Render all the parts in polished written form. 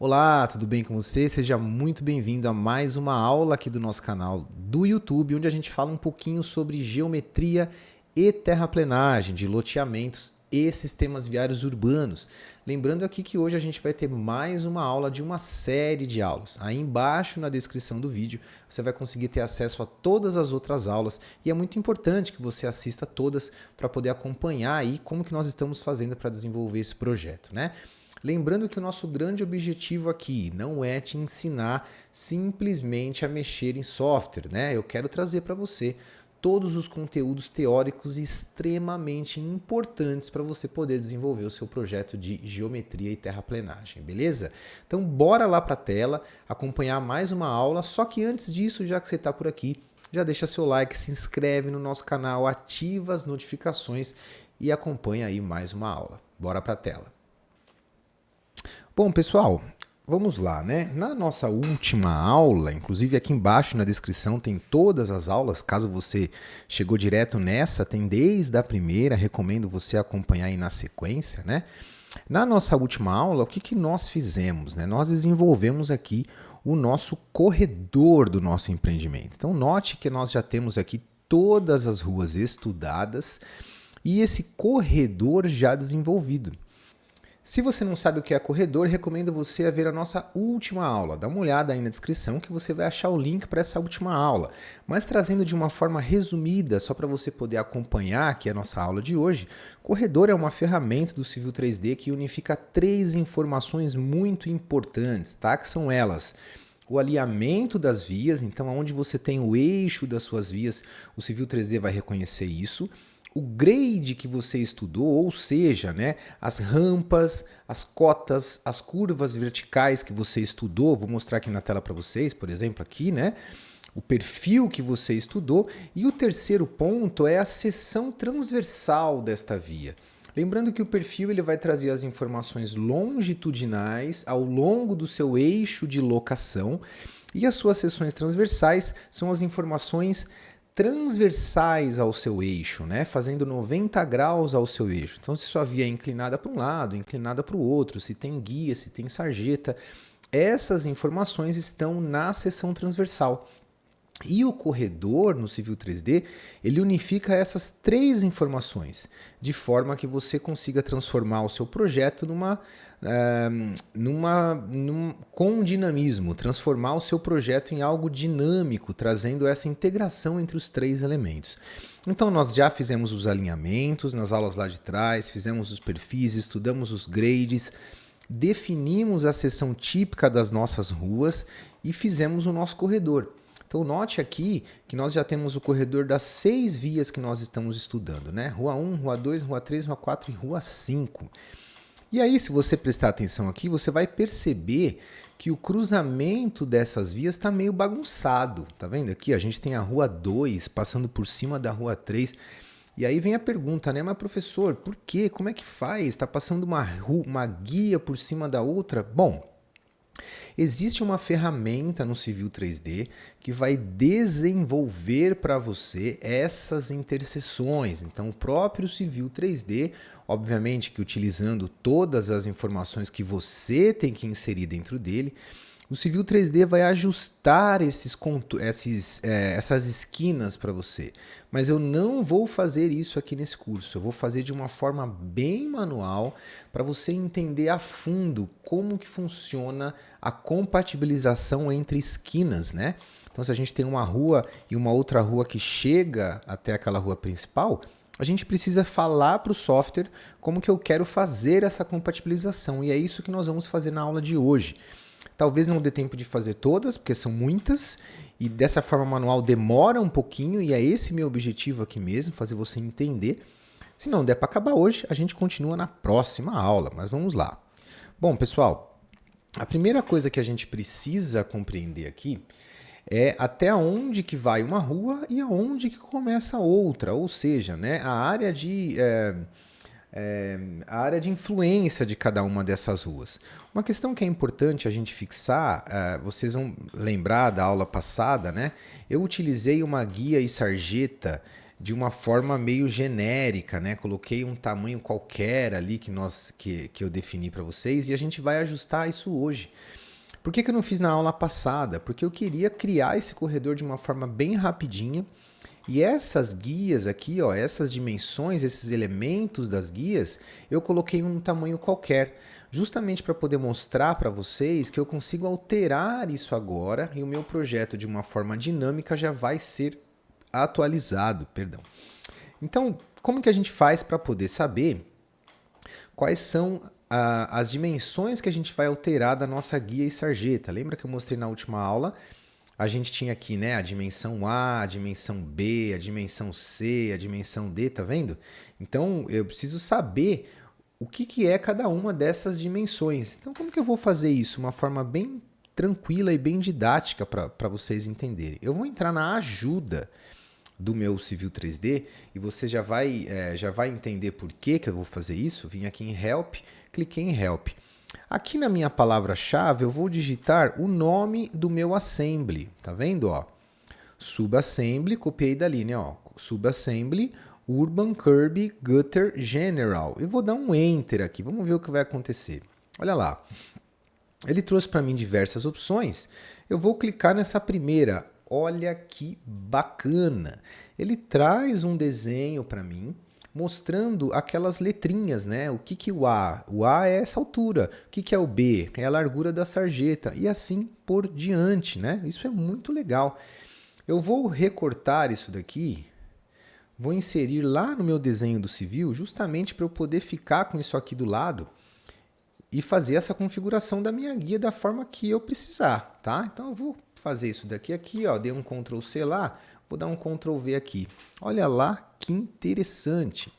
Olá, tudo bem com você? Seja muito bem-vindo a mais uma aula aqui do nosso canal do YouTube, onde a gente fala um pouquinho sobre geometria e terraplenagem de loteamentos e sistemas viários urbanos. Lembrando aqui que hoje a gente vai ter mais uma aula de uma série de aulas. Aí embaixo na descrição do vídeo você vai conseguir ter acesso a todas as outras aulas e é muito importante que você assista todas para poder acompanhar aí como que nós estamos fazendo para desenvolver esse projeto, né? Lembrando que o nosso grande objetivo aqui não é te ensinar simplesmente a mexer em software, né? Eu quero trazer para você todos os conteúdos teóricos extremamente importantes para você poder desenvolver o seu projeto de geometria e terraplenagem, beleza? Então bora lá para a tela, acompanhar mais uma aula, só que antes disso, já que você está por aqui, já deixa seu like, se inscreve no nosso canal, ativa as notificações e acompanha aí mais uma aula. Bora para a tela. Bom, pessoal, vamos lá, né? Na nossa última aula, inclusive aqui embaixo na descrição tem todas as aulas, caso você chegou direto nessa, tem desde a primeira, recomendo você acompanhar aí na sequência, né? Na nossa última aula, o que nós fizemos, né? Nós desenvolvemos aqui o nosso corredor do nosso empreendimento. Então, note que nós já temos aqui todas as ruas estudadas e esse corredor já desenvolvido. Se você não sabe o que é corredor, recomendo você a ver a nossa última aula. Dá uma olhada aí na descrição que você vai achar o link para essa última aula. Mas trazendo de uma forma resumida, só para você poder acompanhar aqui a nossa aula de hoje, corredor é uma ferramenta do Civil 3D que unifica três informações muito importantes, tá? Que são elas: o alinhamento das vias, então onde você tem o eixo das suas vias, o Civil 3D vai reconhecer isso. O grade que você estudou, ou seja, né, as rampas, as cotas, as curvas verticais que você estudou, vou mostrar aqui na tela para vocês, por exemplo, aqui, né, o perfil que você estudou. E o terceiro ponto é a seção transversal desta via. Lembrando que o perfil ele vai trazer as informações longitudinais ao longo do seu eixo de locação e as suas seções transversais são as informações transversais ao seu eixo, né? Fazendo 90 graus ao seu eixo. Então, se sua via é inclinada para um lado, inclinada para o outro, se tem guia, se tem sarjeta, essas informações estão na seção transversal. E o corredor no Civil 3D, ele unifica essas três informações, de forma que você consiga transformar o seu projeto com dinamismo, transformar o seu projeto em algo dinâmico, trazendo essa integração entre os três elementos. Então nós já fizemos os alinhamentos nas aulas lá de trás, fizemos os perfis, estudamos os grades, definimos a seção típica das nossas ruas e fizemos o nosso corredor. Então note aqui que nós já temos o corredor das 6 vias que nós estamos estudando, né? Rua 1, Rua 2, Rua 3, Rua 4 e Rua 5. E aí, se você prestar atenção aqui, você vai perceber que o cruzamento dessas vias está meio bagunçado. Tá vendo aqui? A gente tem a Rua 2 passando por cima da Rua 3. E aí vem a pergunta, né? Mas professor, por quê? Como é que faz? Está passando uma guia por cima da outra? Bom, existe uma ferramenta no Civil 3D que vai desenvolver para você essas interseções. Então, o próprio Civil 3D, obviamente que utilizando todas as informações que você tem que inserir dentro dele, o Civil 3D vai ajustar essas esquinas para você. Mas eu não vou fazer isso aqui nesse curso. Eu vou fazer de uma forma bem manual para você entender a fundo como que funciona a compatibilização entre esquinas, né? Então, se a gente tem uma rua e uma outra rua que chega até aquela rua principal, a gente precisa falar para o software como que eu quero fazer essa compatibilização. E é isso que nós vamos fazer na aula de hoje. Talvez não dê tempo de fazer todas, porque são muitas, e dessa forma manual demora um pouquinho, e é esse meu objetivo aqui mesmo, fazer você entender. Se não der para acabar hoje, a gente continua na próxima aula, mas vamos lá. Bom, pessoal, a primeira coisa que a gente precisa compreender aqui é até onde que vai uma rua e aonde que começa outra, ou seja, né, a área de influência de cada uma dessas ruas. Uma questão que é importante a gente fixar, vocês vão lembrar da aula passada, né? Eu utilizei uma guia e sarjeta de uma forma meio genérica, né? Coloquei um tamanho qualquer ali que eu defini para vocês e a gente vai ajustar isso hoje. Por que eu não fiz na aula passada? Porque eu queria criar esse corredor de uma forma bem rapidinha. E essas guias aqui, ó, essas dimensões, esses elementos das guias, eu coloquei um tamanho qualquer, justamente para poder mostrar para vocês que eu consigo alterar isso agora e o meu projeto de uma forma dinâmica já vai ser atualizado, perdão. Então, como que a gente faz para poder saber quais são as dimensões que a gente vai alterar da nossa guia e sarjeta? Lembra que eu mostrei na última aula? A gente tinha aqui, né, a dimensão A, a dimensão B, a dimensão C, a dimensão D, tá vendo? Então, eu preciso saber o que é cada uma dessas dimensões. Então, como que eu vou fazer isso? Uma forma bem tranquila e bem didática para vocês entenderem. Eu vou entrar na ajuda do meu Civil 3D e você já vai entender por que eu vou fazer isso. Vim aqui em Help, cliquei em Help. Aqui na minha palavra-chave eu vou digitar o nome do meu assembly, tá vendo, ó? Subassembly, copiei dali, né, ó? Subassembly Urban Curb Gutter General. Eu vou dar um Enter aqui, vamos ver o que vai acontecer. Olha lá, ele trouxe para mim diversas opções, eu vou clicar nessa primeira. Olha que bacana! Ele traz um desenho para mim, mostrando aquelas letrinhas, né? O que o A? O A é essa altura. O que é o B? É a largura da sarjeta. E assim por diante, né? Isso é muito legal. Eu vou recortar isso daqui, vou inserir lá no meu desenho do civil, justamente para eu poder ficar com isso aqui do lado e fazer essa configuração da minha guia da forma que eu precisar, tá? Então eu vou fazer isso daqui, ó, dei um Ctrl C lá, vou dar um Ctrl V aqui. Olha lá que interessante.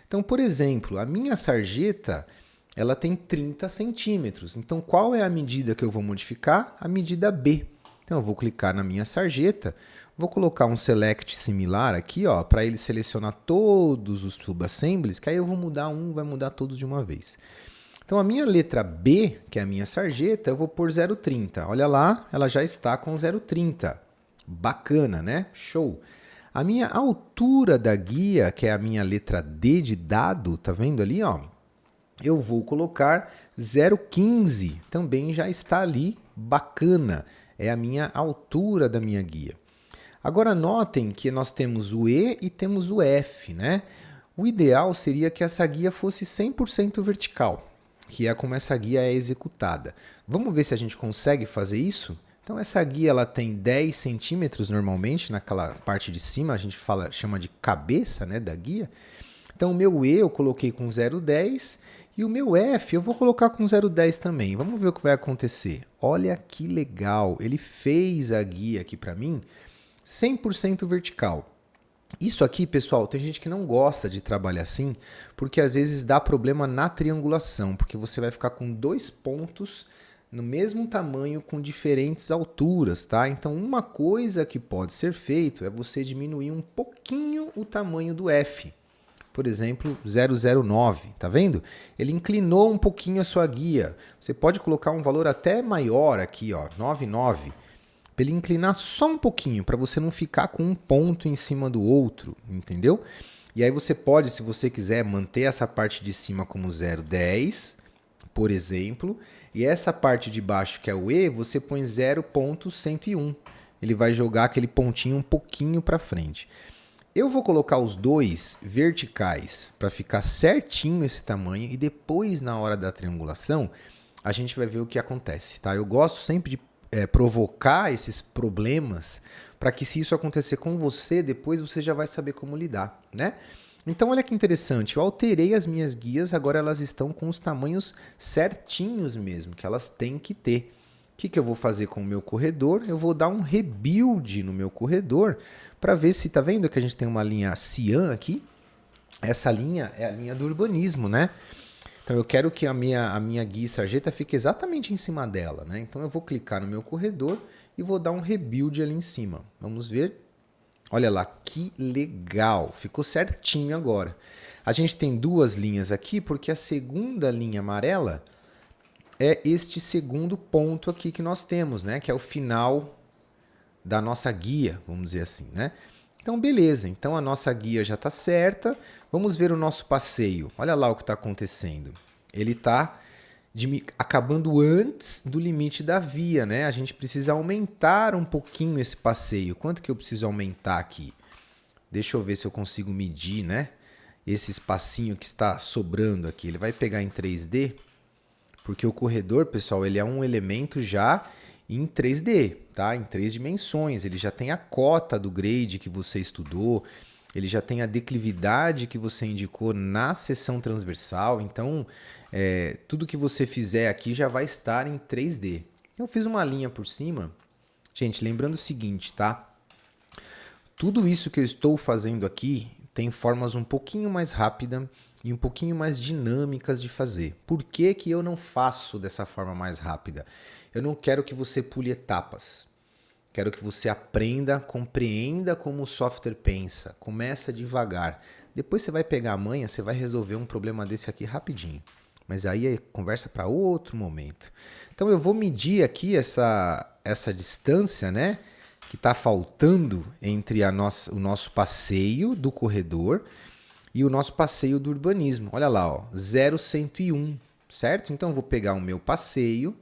Então, por exemplo, a minha sarjeta, ela tem 30 centímetros. Então, qual é a medida que eu vou modificar? A medida B. Então, eu vou clicar na minha sarjeta, vou colocar um Select similar aqui, ó, para ele selecionar todos os subassemblies, que aí eu vou mudar um, vai mudar todos de uma vez. Então, a minha letra B, que é a minha sarjeta, eu vou pôr 0,30. Olha lá, ela já está com 0,30. Bacana, né? Show! A minha altura da guia, que é a minha letra D de dado, tá vendo ali, ó? Eu vou colocar 0,15. Também já está ali, bacana. É a minha altura da minha guia. Agora, notem que nós temos o E e temos o F, né? O ideal seria que essa guia fosse 100% vertical, que é como essa guia é executada. Vamos ver se a gente consegue fazer isso? Então essa guia ela tem 10 centímetros normalmente, naquela parte de cima, a gente chama de cabeça, né, da guia. Então o meu E eu coloquei com 0,10 e o meu F eu vou colocar com 0,10 também. Vamos ver o que vai acontecer. Olha que legal, ele fez a guia aqui para mim 100% vertical. Isso aqui, pessoal, tem gente que não gosta de trabalhar assim, porque às vezes dá problema na triangulação, porque você vai ficar com dois pontos no mesmo tamanho com diferentes alturas, tá? Então, uma coisa que pode ser feito é você diminuir um pouquinho o tamanho do F. Por exemplo, 009, tá vendo? Ele inclinou um pouquinho a sua guia. Você pode colocar um valor até maior aqui, ó, 99. Para ele inclinar só um pouquinho, para você não ficar com um ponto em cima do outro, entendeu? E aí você pode, se você quiser, manter essa parte de cima como 0,10, por exemplo, e essa parte de baixo, que é o E, você põe 0,101. Ele vai jogar aquele pontinho um pouquinho para frente. Eu vou colocar os dois verticais para ficar certinho esse tamanho e depois, na hora da triangulação, a gente vai ver o que acontece, tá? Eu gosto sempre de provocar esses problemas para que, se isso acontecer com você, depois você já vai saber como lidar, né? Então, olha que interessante, eu alterei as minhas guias, agora elas estão com os tamanhos certinhos mesmo, que elas têm que ter. O que eu vou fazer com o meu corredor? Eu vou dar um rebuild no meu corredor para ver se, tá vendo que a gente tem uma linha cian aqui? Essa linha é a linha do urbanismo, né? Então, eu quero que a minha guia e sarjeta fique exatamente em cima dela, né? Então, eu vou clicar no meu corredor e vou dar um rebuild ali em cima. Vamos ver. Olha lá, que legal. Ficou certinho agora. A gente tem duas linhas aqui, porque a segunda linha amarela é este segundo ponto aqui que nós temos, né? Que é o final da nossa guia, vamos dizer assim, né? Então, beleza. Então, a nossa guia já está certa. Vamos ver o nosso passeio. Olha lá o que está acontecendo. Ele está acabando antes do limite da via, né? A gente precisa aumentar um pouquinho esse passeio. Quanto que eu preciso aumentar aqui? Deixa eu ver se eu consigo medir, né? Esse espacinho que está sobrando aqui. Ele vai pegar em 3D, porque o corredor, pessoal, ele é um elemento já em 3D, tá? Em 3 dimensões. Ele já tem a cota do grade que você estudou, ele já tem a declividade que você indicou na seção transversal. Então, tudo que você fizer aqui já vai estar em 3D. Eu fiz uma linha por cima. Gente, lembrando o seguinte, tá? Tudo isso que eu estou fazendo aqui tem formas um pouquinho mais rápidas e um pouquinho mais dinâmicas de fazer. Por que que eu não faço dessa forma mais rápida? Eu não quero que você pule etapas. Quero que você aprenda, compreenda como o software pensa. Começa devagar. Depois você vai pegar a manha, você vai resolver um problema desse aqui rapidinho. Mas aí é conversa para outro momento. Então eu vou medir aqui essa distância, né? Que está faltando entre o nosso passeio do corredor e o nosso passeio do urbanismo. Olha lá, ó, 0,101, certo? Então eu vou pegar o meu passeio,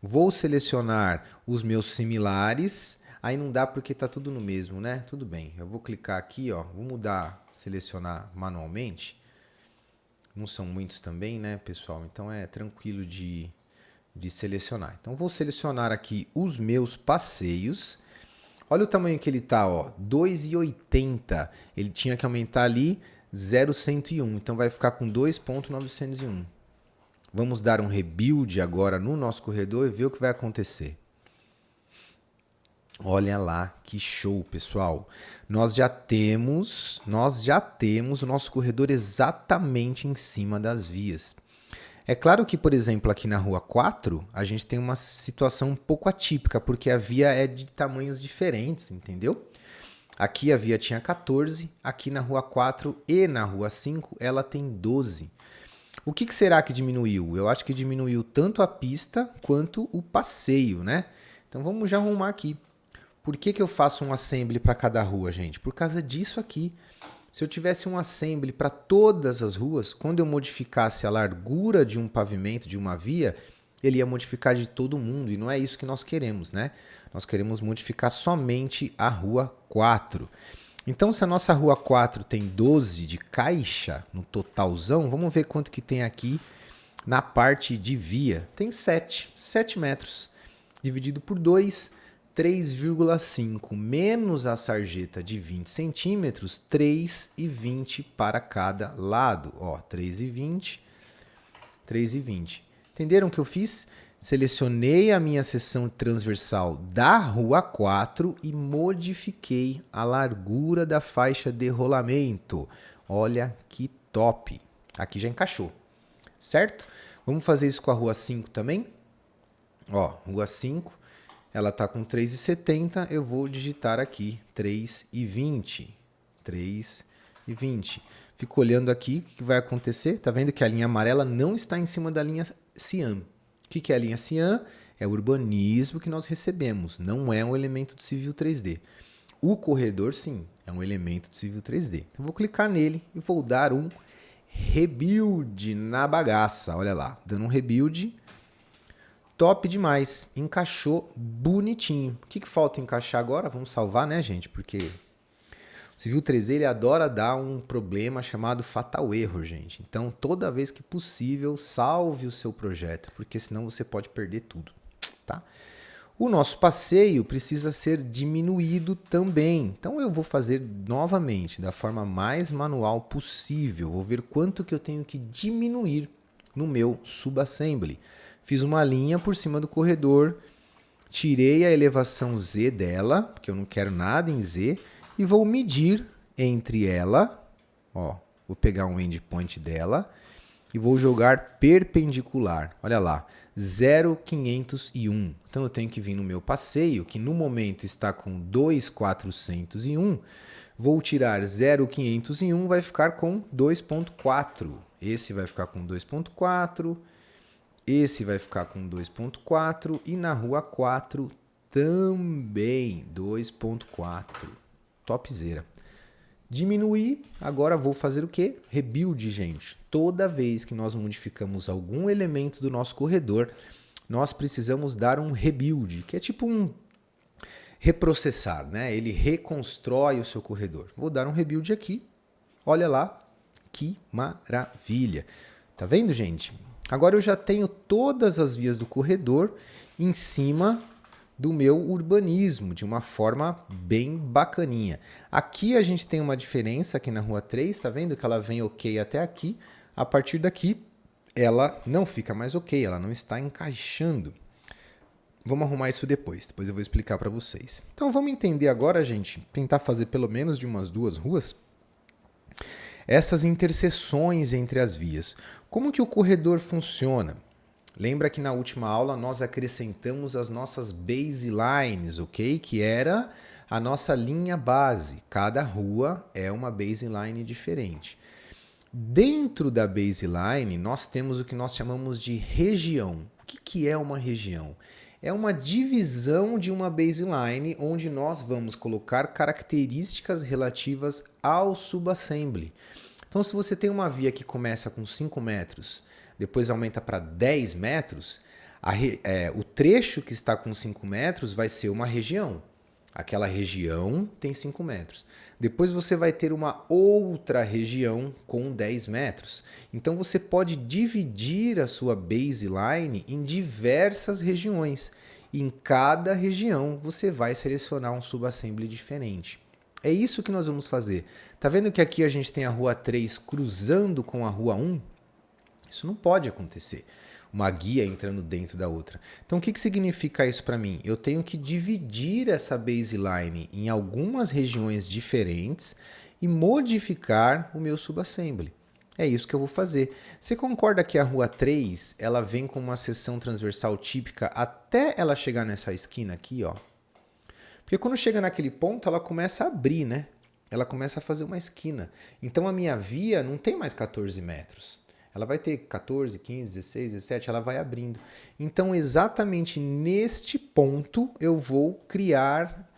vou selecionar os meus similares. Aí não dá porque está tudo no mesmo, né? Tudo bem, eu vou clicar aqui, ó, vou mudar, selecionar manualmente. Não são muitos também, né, pessoal? Então é tranquilo de selecionar. Então vou selecionar aqui os meus passeios. Olha o tamanho que ele tá, ó, 2,80. Ele tinha que aumentar ali 0,101. Então vai ficar com 2,901. Vamos dar um rebuild agora no nosso corredor e ver o que vai acontecer. Olha lá que show, pessoal. Nós já temos o nosso corredor exatamente em cima das vias. É claro que, por exemplo, aqui na Rua 4, a gente tem uma situação um pouco atípica, porque a via é de tamanhos diferentes, entendeu? Aqui a via tinha 14, aqui na Rua 4 e na Rua 5 ela tem 12. O que será que diminuiu? Eu acho que diminuiu tanto a pista quanto o passeio, né? Então vamos já arrumar aqui. Por que eu faço um assembly para cada rua, gente? Por causa disso aqui. Se eu tivesse um assembly para todas as ruas, quando eu modificasse a largura de um pavimento, de uma via, ele ia modificar de todo mundo. E não é isso que nós queremos, né? Nós queremos modificar somente a Rua 4. Então, se a nossa Rua 4 tem 12 de caixa no totalzão, vamos ver quanto que tem aqui na parte de via. Tem 7 metros. Dividido por 2, 3,5 menos a sarjeta de 20 centímetros, 3,20 para cada lado. Ó, 3,20, 3,20. Entenderam o que eu fiz? Selecionei a minha seção transversal da Rua 4 e modifiquei a largura da faixa de rolamento. Olha que top! Aqui já encaixou, certo? Vamos fazer isso com a Rua 5 também? Ó, Rua 5. Ela está com 3,70, eu vou digitar aqui 3,20. 3,20. Fico olhando aqui, o que vai acontecer? Tá vendo que a linha amarela não está em cima da linha cian. O que é a linha cian? É o urbanismo que nós recebemos, não é um elemento do Civil 3D. O corredor, sim, é um elemento do Civil 3D. Então, vou clicar nele e vou dar um rebuild na bagaça. Olha lá, dando um rebuild. Top demais, encaixou bonitinho. O que falta encaixar agora? Vamos salvar, né, gente? Porque o Civil 3D ele adora dar um problema chamado fatal erro, gente. Então, toda vez que possível, salve o seu projeto, porque senão você pode perder tudo, tá? O nosso passeio precisa ser diminuído também. Então, eu vou fazer novamente, da forma mais manual possível. Vou ver quanto que eu tenho que diminuir no meu subassembly. Fiz uma linha por cima do corredor, tirei a elevação Z dela, porque eu não quero nada em Z, e vou medir entre ela, ó, vou pegar um endpoint dela e vou jogar perpendicular. Olha lá, 0,501. Então eu tenho que vir no meu passeio, que no momento está com 2,401, vou tirar 0,501, vai ficar com 2,4. Esse vai ficar com 2,4. Esse vai ficar com 2,4 e na Rua 4 também 2,4. Topzera. Diminuir, agora vou fazer o quê? Rebuild, gente. Toda vez que nós modificamos algum elemento do nosso corredor, nós precisamos dar um rebuild, que é tipo um reprocessar, né? Ele reconstrói o seu corredor. Vou dar um rebuild aqui. Olha lá, que maravilha. Tá vendo, gente? Agora eu já tenho todas as vias do corredor em cima do meu urbanismo, de uma forma bem bacaninha. Aqui a gente tem uma diferença aqui na Rua 3, tá vendo que ela vem ok até aqui. A partir daqui, ela não fica mais ok, ela não está encaixando. Vamos arrumar isso depois eu vou explicar para vocês. Então vamos entender agora, gente, tentar fazer pelo menos de umas 2 ruas, essas interseções entre as vias. Como que o corredor funciona? Lembra que na última aula nós acrescentamos as nossas baselines, ok? Que era a nossa linha base. Cada rua é uma baseline diferente. Dentro da baseline, nós temos o que nós chamamos de região. O que é uma região? É uma divisão de uma baseline onde nós vamos colocar características relativas ao subassembly. Então, se você tem uma via que começa com 5 metros, depois aumenta para 10 metros, o trecho que está com 5 metros vai ser uma região. Aquela região tem 5 metros. Depois você vai ter uma outra região com 10 metros. Então você pode dividir a sua baseline em diversas regiões. E em cada região você vai selecionar um subassembly diferente. É isso que nós vamos fazer. Tá vendo que aqui a gente tem a Rua 3 cruzando com a Rua 1? Isso não pode acontecer. Uma guia entrando dentro da outra. Então, o que significa isso para mim? Eu tenho que dividir essa baseline em algumas regiões diferentes e modificar o meu subassembly. É isso que eu vou fazer. Você concorda que a Rua 3 ela vem com uma seção transversal típica até ela chegar nessa esquina aqui, ó? Porque quando chega naquele ponto, ela começa a abrir, né? Ela começa a fazer uma esquina. Então, a minha via não tem mais 14 metros. Ela vai ter 14, 15, 16, 17, ela vai abrindo. Então, exatamente neste ponto, eu vou criar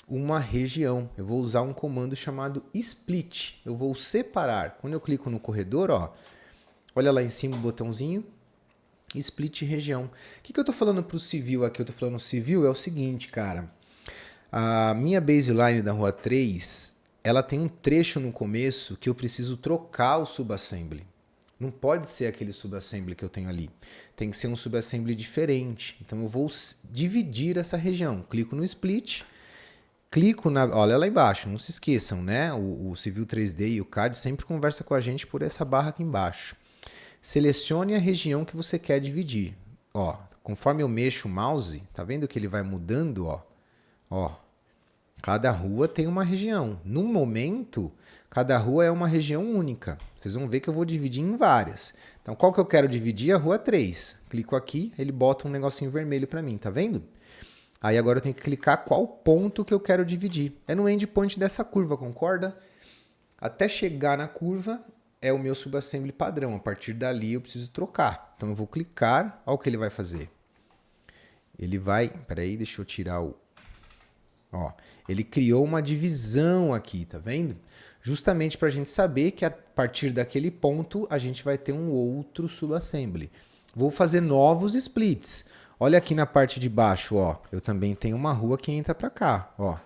uma região. Eu vou usar um comando chamado split. Eu vou separar. Quando eu clico no corredor, ó, olha lá em cima o botãozinho, split região. O que eu estou falando para o civil aqui? Eu estou falando civil é o seguinte, cara. A minha baseline da Rua 3, ela tem um trecho no começo que eu preciso trocar o subassembly. Não pode ser aquele subassembly que eu tenho ali. Tem que ser um subassembly diferente. Então eu vou dividir essa região. Clico no split, clico na... Olha lá embaixo, não se esqueçam, né? O Civil 3D e o CAD sempre conversa com a gente por essa barra aqui embaixo. Selecione a região que você quer dividir. Ó, conforme eu mexo o mouse, tá vendo que ele vai mudando, ó? Ó, cada rua tem uma região. No momento, cada rua é uma região única. Vocês vão ver que eu vou dividir em várias. Então, qual que eu quero dividir? A Rua 3. Clico aqui, ele bota um negocinho vermelho para mim, tá vendo? Aí agora eu tenho que clicar qual ponto que eu quero dividir. É no endpoint dessa curva, concorda? Até chegar na curva é o meu subassembly padrão. A partir dali eu preciso trocar. Então eu vou clicar, olha o que ele vai fazer. Ele vai... Peraí, deixa eu tirar o... Ó, ele criou uma divisão aqui, tá vendo? Justamente para a gente saber que a partir daquele ponto a gente vai ter um outro subassembly. Vou fazer novos splits. Olha aqui na parte de baixo, ó. Eu também tenho uma rua que entra para cá, ó.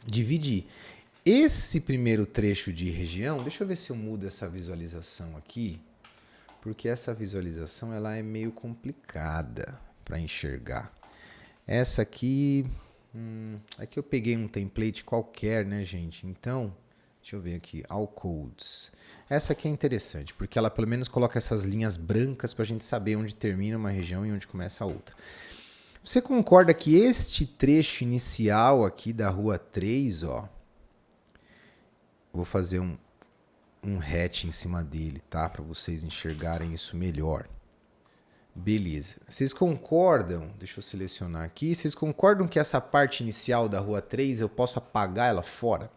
Dividir. Esse primeiro trecho de região, deixa eu ver se eu mudo essa visualização aqui, porque essa visualização ela é meio complicada para enxergar. Essa aqui... aqui eu peguei um template qualquer, né, gente? Então, deixa eu ver aqui, All Codes. Essa aqui é interessante, porque ela pelo menos coloca essas linhas brancas para a gente saber onde termina uma região e onde começa a outra. Você concorda que este trecho inicial aqui da Rua 3, ó, vou fazer um hatch em cima dele, tá? Para vocês enxergarem isso melhor. Beleza. Vocês concordam, deixa eu selecionar aqui, vocês concordam que essa parte inicial da Rua 3 eu posso apagar ela fora?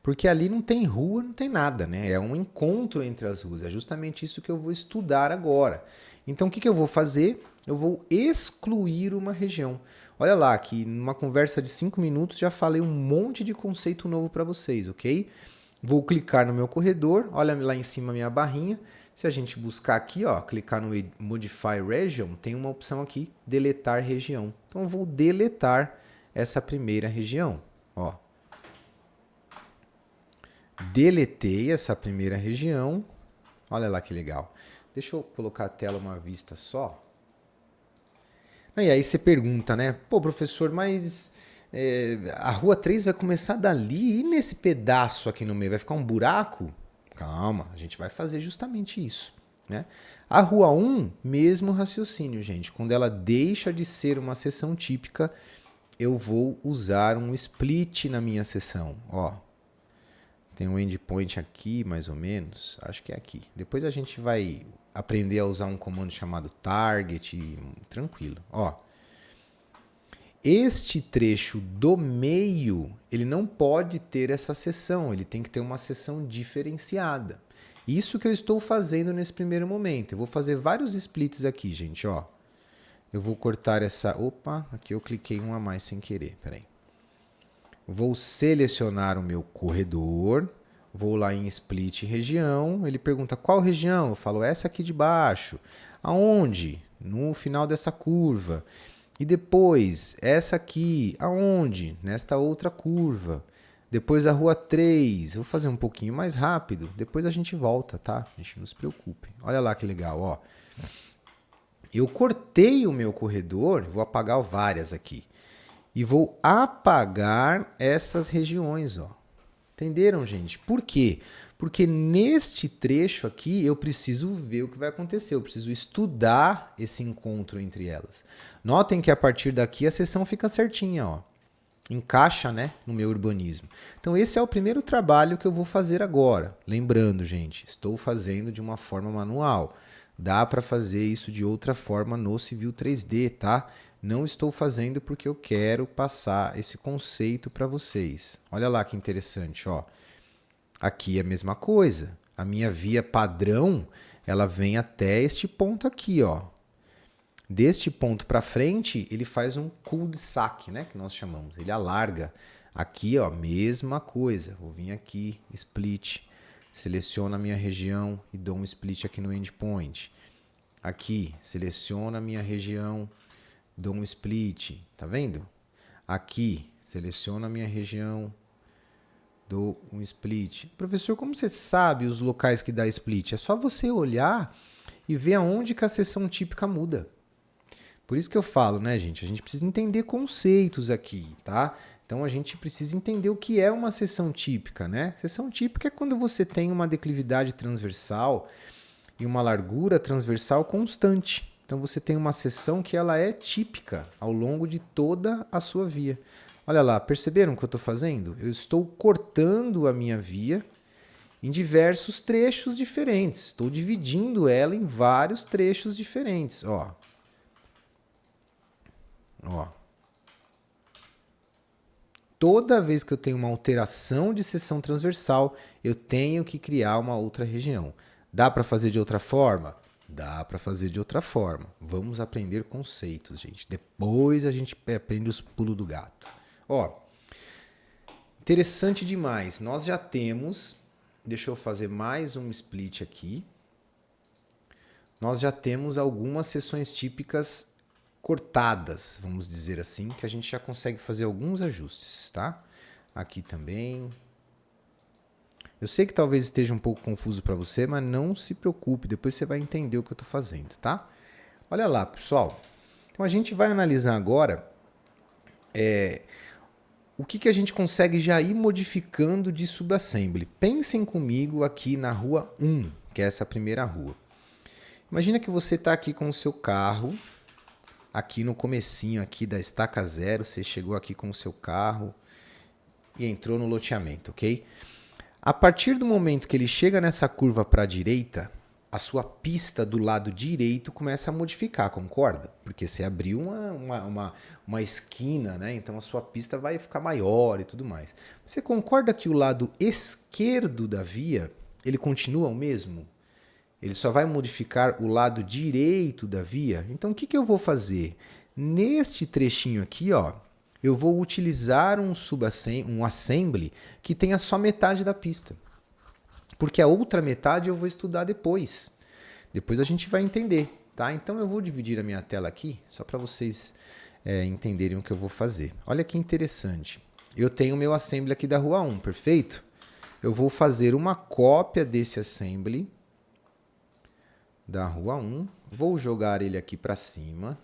Porque ali não tem rua, não tem nada, né? É um encontro entre as ruas, é justamente isso que eu vou estudar agora. Então o que eu vou fazer? Eu vou excluir uma região. Olha lá, que numa conversa de 5 minutos já falei um monte de conceito novo para vocês, ok? Vou clicar no meu corredor, olha lá em cima a minha barrinha. Se a gente buscar aqui, ó, clicar no Modify Region, tem uma opção aqui, deletar região. Então eu vou deletar essa primeira região, ó. Deletei essa primeira região. Olha lá que legal. Deixa eu colocar a tela uma vista só. E aí você pergunta, né? Pô, professor, mas a rua 3 vai começar dali e nesse pedaço aqui no meio vai ficar um buraco? Calma, a gente vai fazer justamente isso, né? A rua 1, mesmo raciocínio, gente. Quando ela deixa de ser uma seção típica, eu vou usar um split na minha seção, ó. Tem um endpoint aqui, mais ou menos. Acho que é aqui. Depois a gente vai aprender a usar um comando chamado target. Tranquilo. Ó. Este trecho do meio, ele não pode ter essa seção. Ele tem que ter uma seção diferenciada. Isso que eu estou fazendo nesse primeiro momento. Eu vou fazer vários splits aqui, gente. Ó. Eu vou cortar essa... Opa, aqui eu cliquei um a mais sem querer. Peraí. Vou selecionar o meu corredor, vou lá em Split região, ele pergunta qual região? Eu falo essa aqui de baixo. Aonde? No final dessa curva. E depois, essa aqui, aonde? Nesta outra curva. Depois a rua 3, vou fazer um pouquinho mais rápido, depois a gente volta, tá? A gente não se preocupe. Olha lá que legal, ó. Eu cortei o meu corredor, vou apagar várias aqui. E vou apagar essas regiões, ó. Entenderam, gente? Por quê? Porque neste trecho aqui eu preciso ver o que vai acontecer, eu preciso estudar esse encontro entre elas. Notem que a partir daqui a seção fica certinha, ó. Encaixa, né, no meu urbanismo. Então esse é o primeiro trabalho que eu vou fazer agora. Lembrando, gente, estou fazendo de uma forma manual. Dá para fazer isso de outra forma no Civil 3D, tá? Não estou fazendo porque eu quero passar esse conceito para vocês. Olha lá que interessante, ó. Aqui é a mesma coisa. A minha via padrão, ela vem até este ponto aqui, ó. Deste ponto para frente, ele faz um cul-de-sac, né, que nós chamamos. Ele alarga. Aqui, ó, mesma coisa. Vou vir aqui, split, seleciono a minha região e dou um split aqui no endpoint. Aqui, seleciono a minha região, dou um split, tá vendo? Aqui, seleciono a minha região, dou um split. Professor, como você sabe os locais que dá split? É só você olhar e ver aonde que a seção típica muda. Por isso que eu falo, né, gente? A gente precisa entender conceitos aqui, tá? Então a gente precisa entender o que é uma seção típica, né? Seção típica é quando você tem uma declividade transversal e uma largura transversal constante. Então você tem uma seção que ela é típica ao longo de toda a sua via. Olha lá, perceberam o que eu estou fazendo? Eu estou cortando a minha via em diversos trechos diferentes. Estou dividindo ela em vários trechos diferentes. Ó. Toda vez que eu tenho uma alteração de seção transversal, eu tenho que criar uma outra região. Dá para fazer de outra forma? Dá para fazer de outra forma. Vamos aprender conceitos, gente. Depois a gente aprende os pulos do gato. Ó, interessante demais. Nós já temos... Deixa eu fazer mais um split aqui. Nós já temos algumas seções típicas cortadas, vamos dizer assim, que a gente já consegue fazer alguns ajustes, tá? Aqui também... Eu sei que talvez esteja um pouco confuso para você, mas não se preocupe, depois você vai entender o que eu estou fazendo, tá? Olha lá, pessoal. Então a gente vai analisar agora o que a gente consegue já ir modificando de subassembly. Pensem comigo aqui na rua 1, que é essa primeira rua. Imagina que você está aqui com o seu carro, aqui no comecinho aqui da estaca 0, você chegou aqui com o seu carro e entrou no loteamento, ok? A partir do momento que ele chega nessa curva para a direita, a sua pista do lado direito começa a modificar, concorda? Porque você abriu uma esquina, né? Então a sua pista vai ficar maior e tudo mais. Você concorda que o lado esquerdo da via, ele continua o mesmo? Ele só vai modificar o lado direito da via? Então o que eu vou fazer? Neste trechinho aqui, ó, eu vou utilizar um assembly que tenha só metade da pista. Porque a outra metade eu vou estudar depois. Depois a gente vai entender, tá? Então eu vou dividir a minha tela aqui, só para vocês entenderem o que eu vou fazer. Olha que interessante. Eu tenho o meu assembly aqui da rua 1, perfeito? Eu vou fazer uma cópia desse assembly da rua 1. Vou jogar ele aqui para cima.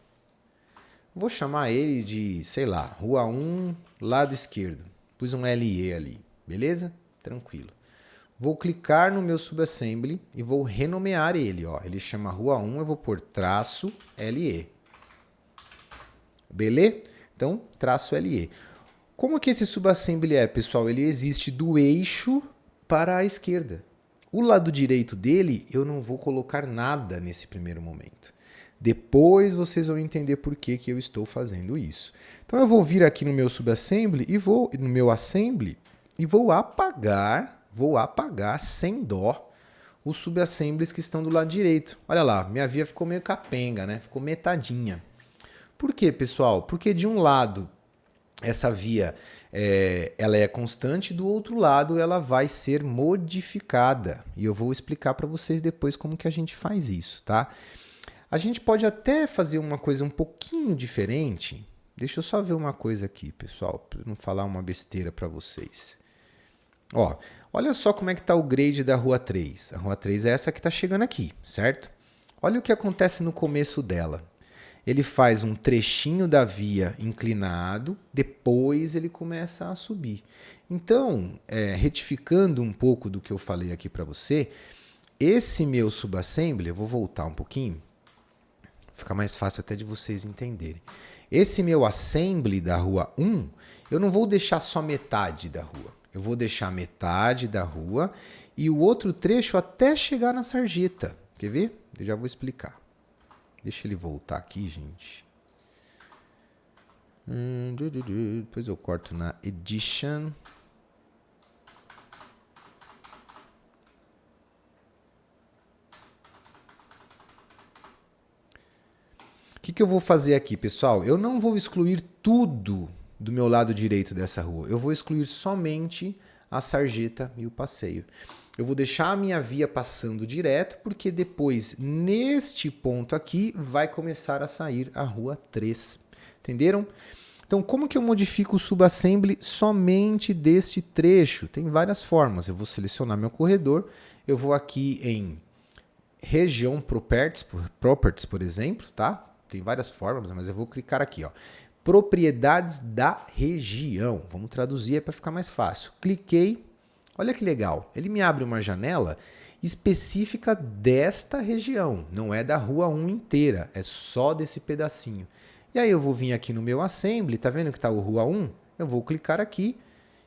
Vou chamar ele de, sei lá, rua 1, lado esquerdo. Pus um LE ali, beleza? Tranquilo. Vou clicar no meu subassembly e vou renomear ele. Ó. Ele chama rua 1, eu vou pôr traço LE. Beleza? Então, traço LE. Como que esse subassembly é, pessoal? Ele existe do eixo para a esquerda. O lado direito dele, eu não vou colocar nada nesse primeiro momento. Depois vocês vão entender por que eu estou fazendo isso. Então eu vou vir aqui no meu subassembly e no meu assembly e vou apagar sem dó os subassemblies que estão do lado direito. Olha lá, minha via ficou meio capenga, né? Ficou metadinha. Por quê, pessoal? Porque de um lado essa via ela é constante, do outro lado ela vai ser modificada. E eu vou explicar para vocês depois como que a gente faz isso, tá? A gente pode até fazer uma coisa um pouquinho diferente. Deixa eu só ver uma coisa aqui, pessoal, para não falar uma besteira para vocês. Ó, olha só como é que está o grade da rua 3. A rua 3 é essa que está chegando aqui, certo? Olha o que acontece no começo dela. Ele faz um trechinho da via inclinado, depois ele começa a subir. Então, retificando um pouco do que eu falei aqui para você, esse meu subassembly, eu vou voltar um pouquinho, fica mais fácil até de vocês entenderem. Esse meu assembly da rua 1, eu não vou deixar só metade da rua. Eu vou deixar metade da rua e o outro trecho até chegar na sarjeta. Quer ver? Eu já vou explicar. Deixa ele voltar aqui, gente. Depois eu corto na Edition. O que eu vou fazer aqui, pessoal? Eu não vou excluir tudo do meu lado direito dessa rua. Eu vou excluir somente a sarjeta e o passeio. Eu vou deixar a minha via passando direto, porque depois, neste ponto aqui, vai começar a sair a rua 3. Entenderam? Então, como que eu modifico o subassembly somente deste trecho? Tem várias formas. Eu vou selecionar meu corredor, eu vou aqui em região properties, por exemplo, tá? Tem várias formas, mas eu vou clicar aqui, ó. Propriedades da região. Vamos traduzir para ficar mais fácil. Cliquei. Olha que legal. Ele me abre uma janela específica desta região. Não é da rua 1 inteira. É só desse pedacinho. E aí eu vou vir aqui no meu assembly. Tá vendo que está o rua 1? Eu vou clicar aqui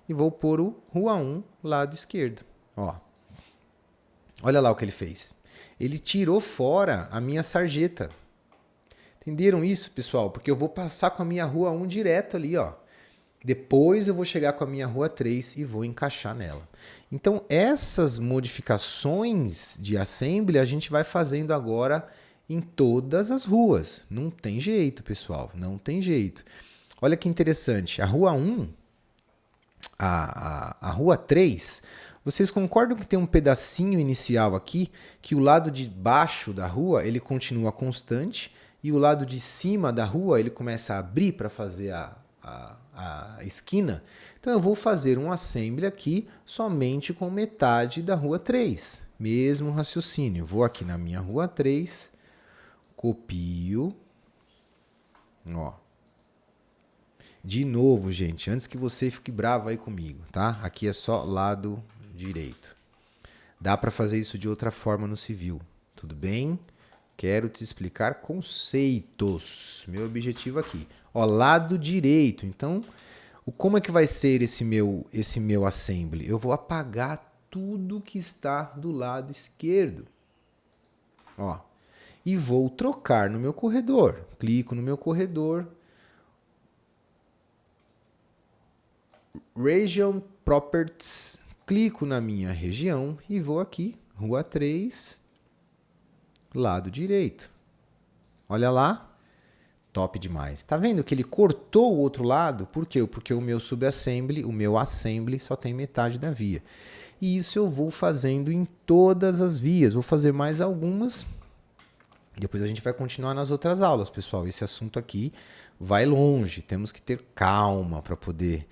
e vou pôr o rua 1 lado esquerdo. Ó. Olha lá o que ele fez. Ele tirou fora a minha sarjeta. Entenderam isso, pessoal? Porque eu vou passar com a minha rua 1 direto ali, ó. Depois eu vou chegar com a minha rua 3 e vou encaixar nela. Então, essas modificações de assembly a gente vai fazendo agora em todas as ruas. Não tem jeito, pessoal. Não tem jeito. Olha que interessante. A rua 1, a rua 3, vocês concordam que tem um pedacinho inicial aqui que o lado de baixo da rua ele continua constante e o lado de cima da rua ele começa a abrir para fazer a esquina? Então eu vou fazer um assembly aqui somente com metade da rua 3. Mesmo raciocínio. Vou aqui na minha rua 3, copio. Ó. De novo, gente, antes que você fique bravo aí comigo, tá? Aqui é só lado direito. Dá para fazer isso de outra forma no civil, tudo bem? Quero te explicar conceitos. Meu objetivo aqui. Ó, lado direito. Então, como é que vai ser esse meu assembly? Eu vou apagar tudo que está do lado esquerdo. Ó. E vou trocar no meu corredor. Clico no meu corredor. Region Properties. Clico na minha região e vou aqui. Rua 3. Lado direito. Olha lá. Top demais. Tá vendo que ele cortou o outro lado? Por quê? Porque o meu subassembly, o meu assembly só tem metade da via. E isso eu vou fazendo em todas as vias. Vou fazer mais algumas. Depois a gente vai continuar nas outras aulas, pessoal. Esse assunto aqui vai longe. Temos que ter calma para poder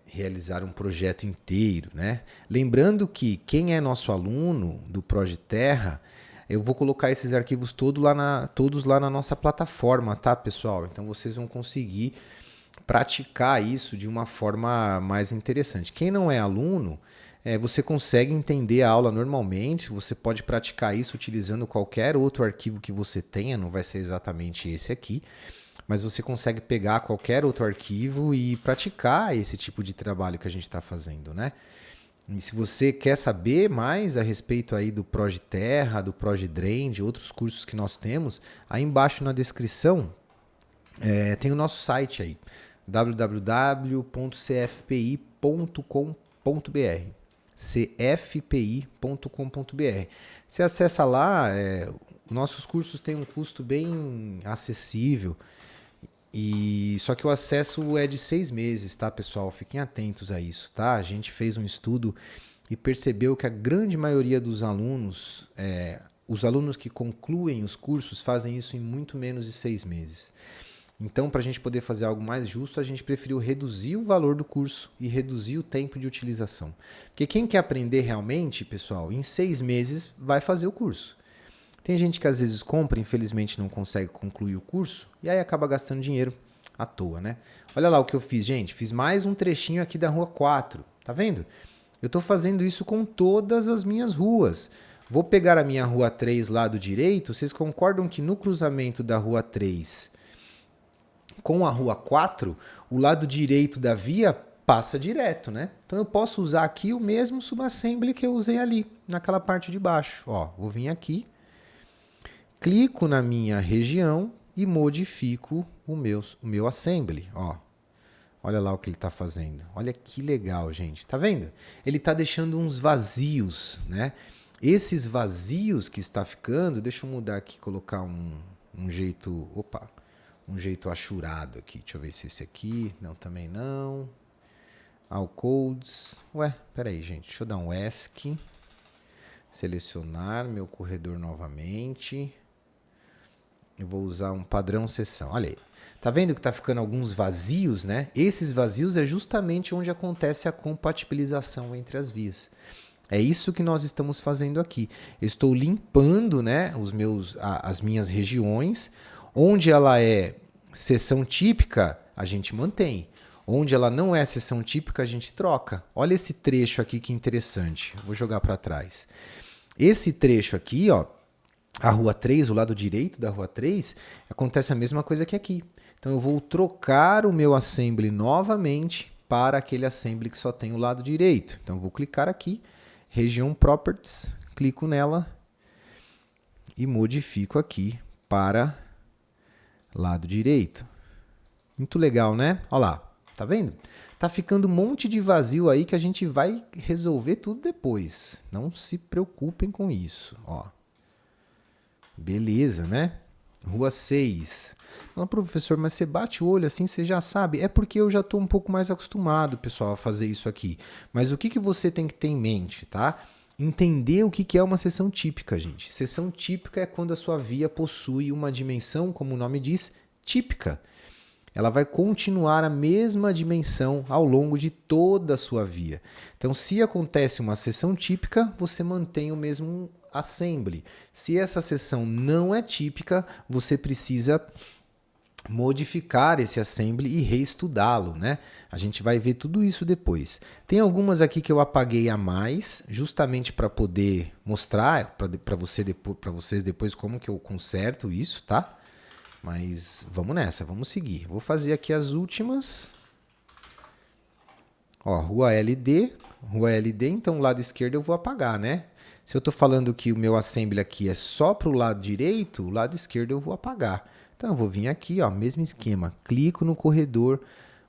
realizar um projeto inteiro, né? Lembrando que quem é nosso aluno do Projeterra, eu vou colocar esses arquivos todos lá na nossa plataforma, tá, pessoal? Então vocês vão conseguir praticar isso de uma forma mais interessante. Quem não é aluno, você consegue entender a aula normalmente, você pode praticar isso utilizando qualquer outro arquivo que você tenha, não vai ser exatamente esse aqui, mas você consegue pegar qualquer outro arquivo e praticar esse tipo de trabalho que a gente está fazendo, né? E se você quer saber mais a respeito aí do Projeterra, do Projedrain, de outros cursos que nós temos, aí embaixo na descrição tem o nosso site aí, www.cfpi.com.br cfpi.com.br. Você acessa lá, nossos cursos têm um custo bem acessível, só que o acesso é de 6 meses, tá, pessoal? Fiquem atentos a isso, tá? A gente fez um estudo e percebeu que a grande maioria dos alunos, os alunos que concluem os cursos, fazem isso em muito menos de 6 meses. Então, para a gente poder fazer algo mais justo, a gente preferiu reduzir o valor do curso e reduzir o tempo de utilização. Porque quem quer aprender realmente, pessoal, em 6 meses vai fazer o curso. Tem gente que às vezes compra, infelizmente não consegue concluir o curso, e aí acaba gastando dinheiro à toa, né? Olha lá o que eu fiz, gente. Fiz mais um trechinho aqui da rua 4. Tá vendo? Eu estou fazendo isso com todas as minhas ruas. Vou pegar a minha rua 3 lado direito. Vocês concordam que no cruzamento da rua 3 com a rua 4, o lado direito da via passa direto, né? Então eu posso usar aqui o mesmo subassembly que eu usei ali, naquela parte de baixo. Ó, vou vir aqui, clico na minha região e modifico o meu assembly. Ó, olha lá o que ele está fazendo. Olha que legal, gente. Tá vendo? Ele está deixando uns vazios, né? Esses vazios que está ficando, deixa eu mudar aqui, colocar um jeito... Opa! Um jeito achurado aqui. Deixa eu ver se esse aqui... Não, também não. All codes. Ué, peraí, gente. Deixa eu dar um ESC. Selecionar meu corredor novamente. Eu vou usar um padrão seção. Olha aí. Tá vendo que tá ficando alguns vazios, né? Esses vazios é justamente onde acontece a compatibilização entre as vias. É isso que nós estamos fazendo aqui. Eu estou limpando, né, as minhas regiões. Onde ela é seção típica, a gente mantém. Onde ela não é seção típica, a gente troca. Olha esse trecho aqui que interessante. Vou jogar para trás. Esse trecho aqui, ó, a rua 3, o lado direito da rua 3, acontece a mesma coisa que aqui. Então eu vou trocar o meu assembly novamente para aquele assembly que só tem o lado direito. Então eu vou clicar aqui, região Properties, clico nela e modifico aqui para lado direito. Muito legal, né? Olha lá, tá vendo? Tá ficando um monte de vazio aí que a gente vai resolver tudo depois. Não se preocupem com isso, ó. Beleza, né? Rua 6. Fala, professor, mas você bate o olho assim, você já sabe? É porque eu já estou um pouco mais acostumado, pessoal, a fazer isso aqui. Mas o que você tem que ter em mente, tá? Entender o que é uma seção típica, gente. Seção típica é quando a sua via possui uma dimensão, como o nome diz, típica. Ela vai continuar a mesma dimensão ao longo de toda a sua via. Então, se acontece uma seção típica, você mantém o mesmo assembly. Se essa seção não é típica, você precisa modificar esse assembly e reestudá-lo, né? A gente vai ver tudo isso depois. Tem algumas aqui que eu apaguei a mais, justamente para poder mostrar para vocês depois como que eu conserto isso, tá? Mas vamos nessa, vamos seguir. Vou fazer aqui as últimas. Ó, rua LD, então o lado esquerdo eu vou apagar, né? Se eu estou falando que o meu assembly aqui é só para o lado direito, o lado esquerdo eu vou apagar. Então eu vou vir aqui, ó, mesmo esquema, clico no corredor,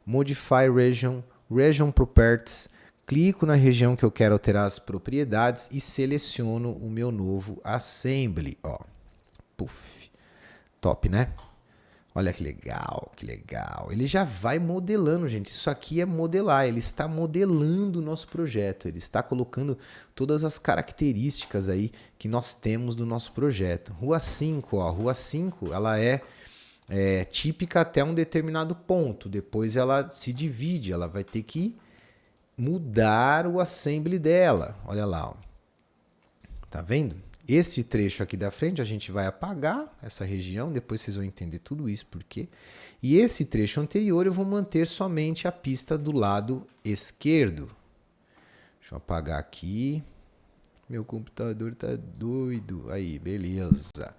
Modify Region, Region Properties, clico na região que eu quero alterar as propriedades e seleciono o meu novo assembly, ó. Puf. Top, né? Olha que legal, que legal. Ele já vai modelando, gente. Isso aqui é modelar. Ele está modelando o nosso projeto. Ele está colocando todas as características aí que nós temos do nosso projeto. Rua 5, ó. Rua 5, ela é típica até um determinado ponto. Depois ela se divide. Ela vai ter que mudar o assembly dela. Olha lá, ó. Tá vendo? Este trecho aqui da frente a gente vai apagar essa região, depois vocês vão entender tudo isso por quê. E esse trecho anterior eu vou manter somente a pista do lado esquerdo. Deixa eu apagar aqui. Meu computador tá doido. Aí, beleza.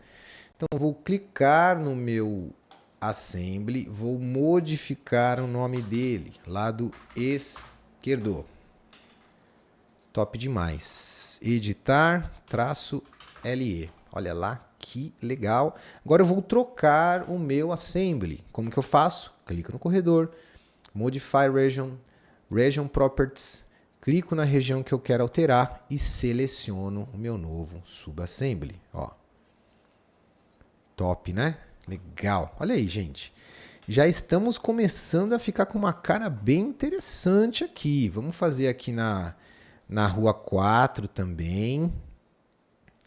Então eu vou clicar no meu assembly, vou modificar o nome dele, lado esquerdo. Top demais. Editar, -LE. Olha lá que legal. Agora eu vou trocar o meu assembly. Como que eu faço? Clico no corredor, Modify Region, Region Properties, clico na região que eu quero alterar e seleciono o meu novo subassembly. Ó. Top, né? Legal. Olha aí, gente. Já estamos começando a ficar com uma cara bem interessante aqui. Vamos fazer aqui na rua 4 também.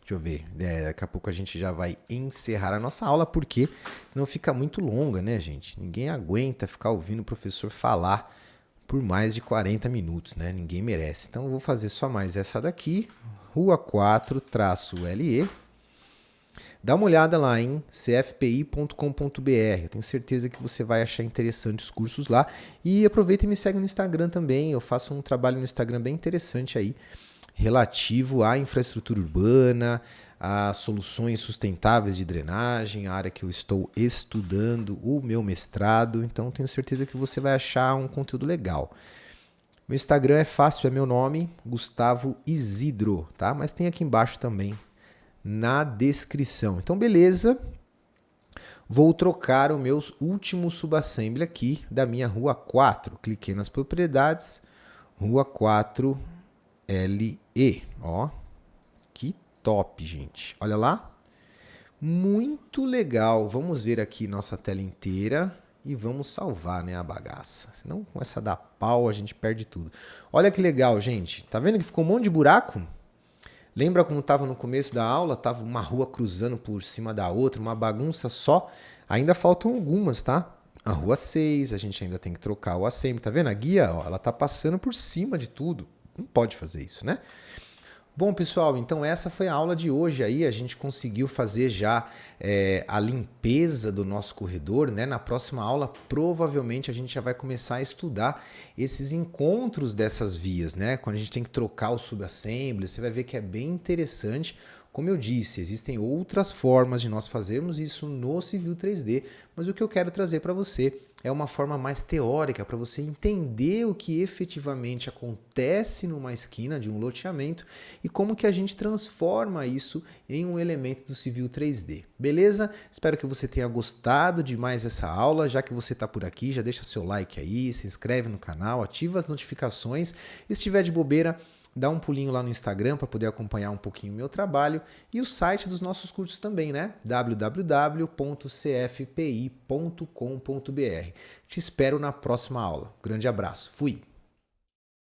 Deixa eu ver. Daqui a pouco a gente já vai encerrar a nossa aula, porque senão fica muito longa, né, gente? Ninguém aguenta ficar ouvindo o professor falar por mais de 40 minutos, né? Ninguém merece. Então eu vou fazer só mais essa daqui. Rua 4, -LE. Dá uma olhada lá em cfpi.com.br. Eu tenho certeza que você vai achar interessantes os cursos lá. E aproveita e me segue no Instagram também. Eu faço um trabalho no Instagram bem interessante aí, relativo à infraestrutura urbana, a soluções sustentáveis de drenagem, a área que eu estou estudando, o meu mestrado. Então tenho certeza que você vai achar um conteúdo legal. Meu Instagram é fácil, é meu nome, Gustavo Isidro, tá? Mas tem aqui embaixo também na descrição. Então, beleza. Vou trocar o meu último subassembly aqui da minha rua 4. Cliquei nas propriedades, rua 4 LE. Ó, que top, gente. Olha lá. Muito legal. Vamos ver aqui nossa tela inteira e vamos salvar, né, a bagaça. Senão, com essa da pau, a gente perde tudo. Olha que legal, gente. Tá vendo que ficou um monte de buraco? Lembra como estava no começo da aula? Estava uma rua cruzando por cima da outra, uma bagunça só. Ainda faltam algumas, tá? A rua 6, a gente ainda tem que trocar o assembly. Tá vendo? A guia, ó, ela tá passando por cima de tudo. Não pode fazer isso, né? Bom, pessoal, então essa foi a aula de hoje aí. A gente conseguiu fazer já a limpeza do nosso corredor, né? Na próxima aula, provavelmente, a gente já vai começar a estudar esses encontros dessas vias, né? Quando a gente tem que trocar o subassembly, você vai ver que é bem interessante. Como eu disse, existem outras formas de nós fazermos isso no Civil 3D, mas o que eu quero trazer para você é uma forma mais teórica, para você entender o que efetivamente acontece numa esquina de um loteamento e como que a gente transforma isso em um elemento do Civil 3D. Beleza? Espero que você tenha gostado de mais essa aula. Já que você está por aqui, já deixa seu like aí, se inscreve no canal, ativa as notificações. E se estiver de bobeira, dá um pulinho lá no Instagram para poder acompanhar um pouquinho o meu trabalho e o site dos nossos cursos também, né? www.cfpi.com.br. Te espero na próxima aula. Grande abraço. Fui!